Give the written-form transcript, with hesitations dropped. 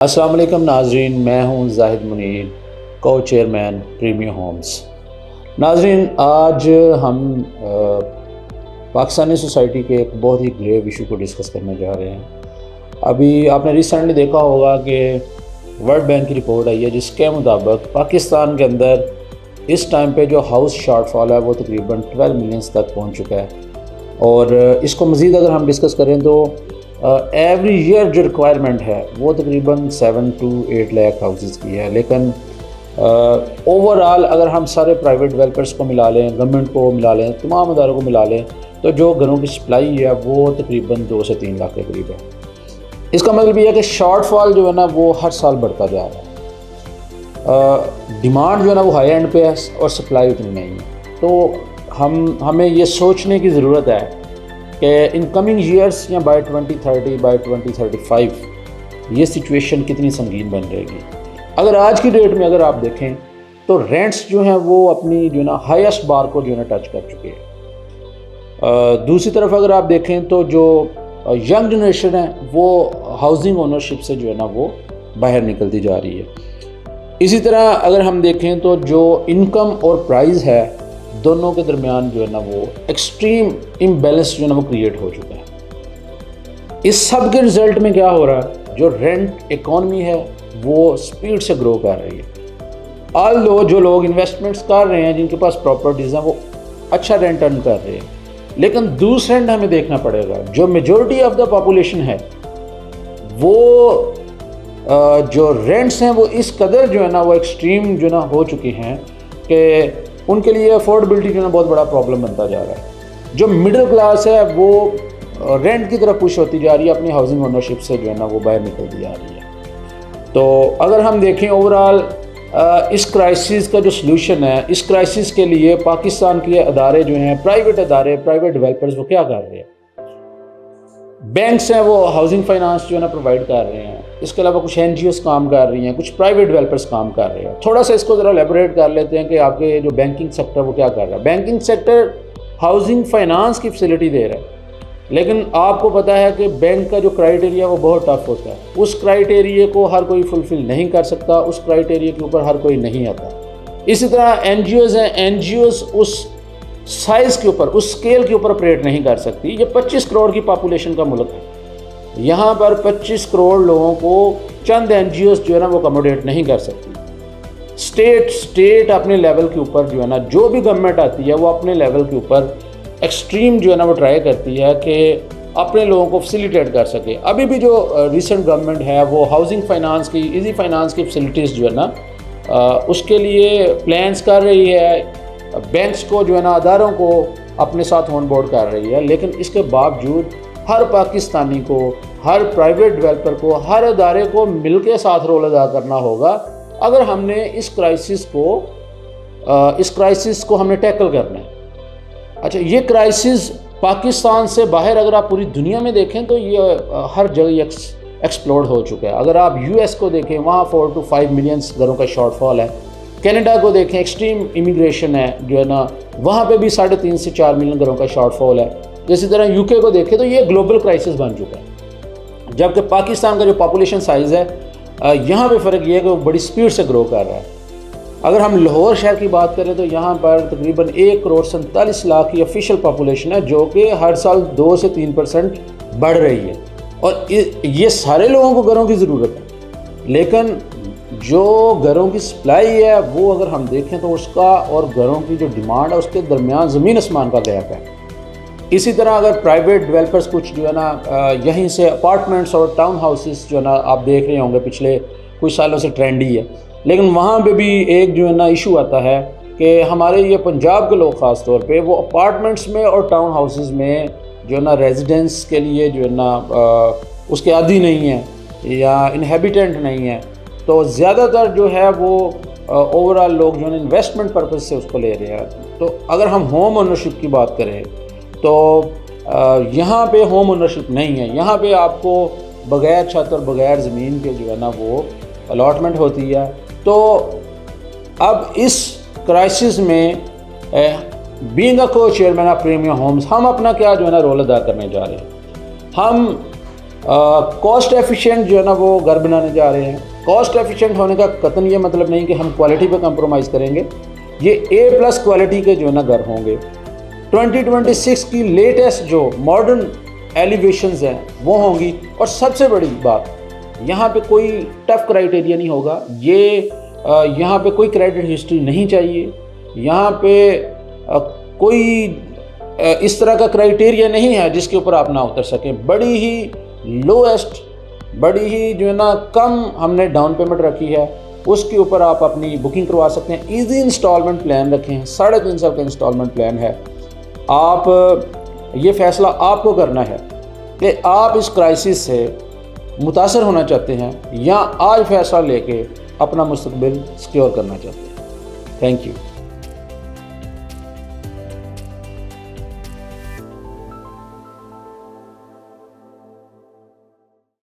السلام علیکم ناظرین، میں ہوں زاہد منیر، کو چیئرمین پریمیو ہومز۔ ناظرین، آج ہم پاکستانی سوسائٹی کے ایک بہت ہی گریو ایشو کو ڈسکس کرنے جا رہے ہیں۔ ابھی آپ نے ریسنٹلی دیکھا ہوگا کہ ورلڈ بینک کی رپورٹ آئی ہے جس کے مطابق پاکستان کے اندر اس ٹائم پہ جو ہاؤس شارٹ فال ہے وہ تقریباً 12 ملینز تک پہنچ چکا ہے، اور اس کو مزید اگر ہم ڈسکس کریں تو ایوری ایئر جو ریکوائرمنٹ ہے وہ تقریباً 7 to 8 لاکھ ہاؤسز کی ہے، لیکن اوور آل اگر ہم سارے پرائیویٹ ڈیولپرس کو ملا لیں، گورنمنٹ کو ملا لیں، تمام اداروں کو ملا لیں تو جو گھروں کی سپلائی ہے وہ تقریباً 2 سے 3 لاکھ کے قریب ہے۔ اس کا مطلب یہ ہے کہ شارٹ فال جو ہے نا وہ ہر سال بڑھتا جا رہا ہے، ڈیمانڈ جو ہے نا وہ ہائی اینڈ پہ ہے اور سپلائی اتنی نہیں ہے۔ تو ہمیں یہ سوچنے کی ضرورت ہے کہ ان کمنگ ایئرس یا بائی 2030 بائی 2035 یہ سچویشن کتنی سنگین بن رہے گی۔ اگر آج کی ڈیٹ میں اگر آپ دیکھیں تو رینٹس جو ہیں وہ اپنی جو ہے نا ہائیسٹ بار کو جو ہے نا ٹچ کر چکے ہیں۔ دوسری طرف اگر آپ دیکھیں تو جو ینگ جنریشن ہے وہ ہاؤسنگ اونرشپ سے جو ہے نا وہ باہر نکلتی جا رہی ہے۔ اسی طرح اگر ہم دیکھیں تو جو انکم اور پرائز ہے دونوں کے درمیان جو ہے نا وہ ایکسٹریم امبیلنس جو ہے نا وہ کریٹ ہو چکا ہے۔ اس سب کے رزلٹ میں کیا ہو رہا ہے، جو رینٹ اکانومی ہے وہ سپیڈ سے گرو کر رہی ہے۔ آل دو جو لوگ انویسٹمنٹس کر رہے ہیں، جن کے پاس پراپرٹیز ہیں، وہ اچھا رینٹ ارن کر رہے ہیں، لیکن دوسرے اینڈ ہمیں دیکھنا پڑے گا جو میجورٹی آف دا پاپولیشن ہے وہ جو رینٹس ہیں وہ اس قدر جو ہے نا وہ ایکسٹریم جو ہے نا ہو چکی ہیں کہ ان کے لیے افورڈیبلٹی جو ہے نا بہت بڑا پرابلم بنتا جا رہا ہے۔ جو مڈل کلاس ہے وہ رینٹ کی طرف پش ہوتی جا رہی ہے، اپنی ہاؤسنگ اونرشپ سے جو ہے نا وہ باہر نکلتی جا رہی ہے۔ تو اگر ہم دیکھیں اوور آل اس کرائسس کا جو سلوشن ہے، اس کرائسس کے لیے پاکستان کے ادارے جو ہیں، پرائیویٹ ادارے، پرائیویٹ ڈیولپرز، وہ کیا کر رہے ہیں؟ بینکس ہیں وہ ہاؤسنگ فائنانس جو ہے نا پرووائڈ کر رہے ہیں، اس کے علاوہ کچھ این جی اوز کام کر رہی ہیں، کچھ پرائیویٹ ڈیولپرز کام کر رہے ہیں۔ تھوڑا سا اس کو ذرا ایلیبوریٹ کر لیتے ہیں کہ آپ کے جو بینکنگ سیکٹر وہ کیا کر رہا ہے۔ بینکنگ سیکٹر ہاؤسنگ فائنانس کی فیسلٹی دے رہا ہے، لیکن آپ کو پتہ ہے کہ بینک کا جو کرائٹیریا وہ بہت ٹف ہوتا ہے، اس کرائٹیریا کو ہر کوئی فلفل نہیں کر سکتا، اس کرائٹیریا کے اوپر ہر کوئی نہیں آتا۔ اسی طرح این جی اوز ہیں، این جی اوز اس سائز کے اوپر، اس سکیل کے اوپر آپریٹ نہیں کر سکتی۔ یہ 25 کروڑ کی پاپولیشن کا ملک ہے، یہاں پر 25 کروڑ لوگوں کو چند این جی اوز جو ہے نا وہ اکوموڈیٹ نہیں کر سکتی۔ اسٹیٹ اپنے لیول کے اوپر جو ہے نا، جو بھی گورنمنٹ آتی ہے وہ اپنے لیول کے اوپر ایکسٹریم جو ہے نا وہ ٹرائی کرتی ہے کہ اپنے لوگوں کو فیسیلیٹیٹ کر سکے۔ ابھی بھی جو ریسنٹ گورنمنٹ ہے وہ ہاؤسنگ فائنانس کی، ایزی فائنانس کی فیسلٹیز جو ہے نا اس کے لیے پلانس کر رہی ہے، بینکس کو جو ہے نا، اداروں کو اپنے ساتھ آن بورڈ کر رہی ہے، لیکن اس کے باوجود ہر پاکستانی کو، ہر پرائیویٹ ڈیولپر کو، ہر ادارے کو مل کے ساتھ رول ادا کرنا ہوگا اگر ہم نے اس کرائسس کو ہم نے ٹیکل کرنا ہے۔ اچھا، یہ کرائسس پاکستان سے باہر اگر آپ پوری دنیا میں دیکھیں تو یہ ہر جگہ ایکسپلوڈ ہو چکا ہے۔ اگر آپ یو ایس کو دیکھیں، وہاں 4 to 5 ملینز گھروں کا شارٹ فال ہے۔ کینیڈا کو دیکھیں، ایکسٹریم امیگریشن ہے جو ہے نا، وہاں پہ بھی 3.5 سے 4 ملین گھروں کا شارٹ فال ہے۔ اسی طرح یو کے کو دیکھیں تو یہ گلوبل کرائسس بن چکا ہے، جبکہ پاکستان کا جو پاپولیشن سائز ہے یہاں پہ فرق یہ ہے کہ وہ بڑی سپیڈ سے گرو کر رہا ہے۔ اگر ہم لاہور شہر کی بات کریں تو یہاں پر تقریباً 1.47 کروڑ کی آفیشیل پاپولیشن ہے، جو کہ ہر سال 2 سے 3% بڑھ رہی ہے، اور یہ سارے لوگوں کو گھروں کی ضرورت ہے، لیکن جو گھروں کی سپلائی ہے وہ اگر ہم دیکھیں تو اس کا اور گھروں کی جو ڈیمانڈ ہے اس کے درمیان زمین آسمان کا گیپ ہے۔ اسی طرح اگر پرائیویٹ ڈیولپرز کچھ جو ہے نا یہیں سے اپارٹمنٹس اور ٹاؤن ہاؤسز جو ہے نا آپ دیکھ رہے ہوں گے پچھلے کچھ سالوں سے ٹرینڈی ہے، لیکن وہاں پہ بھی ایک جو ہے نا ایشو آتا ہے کہ ہمارے یہ پنجاب کے لوگ خاص طور پہ وہ اپارٹمنٹس میں اور ٹاؤن ہاؤسز میں جو ہے نا ریزیڈنس کے لیے جو ہے نا اس کے عادی نہیں ہیں یا انہیبیٹنٹ نہیں ہیں، تو زیادہ تر جو ہے وہ اوور آل لوگ جو ہے نا انویسٹمنٹ پرپز سے اس کو لے رہے ہیں۔ تو اگر ہم ہوم اونرشپ کی بات کریں تو یہاں پہ ہوم اونرشپ نہیں ہے، یہاں پہ آپ کو بغیر چھت اور بغیر زمین کے جو ہے نا وہ الاٹمنٹ ہوتی ہے۔ تو اب اس کرائسس میں بینگ اے کو چیئرمین آف پریمیو ہومز ہم اپنا کیا جو ہے نا رول ادا کرنے جا رہے ہیں۔ ہم کاسٹ ایفیشینٹ جو ہے نا وہ گھر بنانے جا رہے ہیں. کاسٹ ایفیشینٹ ہونے کا قطعاً یہ مطلب نہیں کہ ہم کوالٹی پہ کمپرومائز کریں گے. یہ A+ کوالٹی کے جو ہے نا گھر ہوں گے. 2026 کی لیٹسٹ جو ماڈرن ایلیویشنز ہیں وہ ہوں گی. اور سب سے بڑی بات, یہاں پہ کوئی ٹف کرائٹیریا نہیں ہوگا. یہاں پہ کوئی کریڈٹ ہسٹری نہیں چاہیے. یہاں پہ کوئی اس طرح کا کرائٹیریا نہیں ہے جس کے اوپر آپ نہ اتر سکیں. بڑی ہی لویسٹ, بڑی ہی جو ہے نا کم ہم نے ڈاؤن پیمنٹ رکھی ہے, اس کے اوپر آپ اپنی بکنگ کروا سکتے ہیں. ایزی انسٹالمنٹ پلان رکھیں, 3.5 سال کا انسٹالمنٹ پلان ہے. آپ یہ فیصلہ آپ کو کرنا ہے کہ آپ اس کرائسس سے متاثر ہونا چاہتے ہیں یا آج فیصلہ لے کے اپنا مستقبل سیکیور کرنا چاہتے ہیں. Thank you.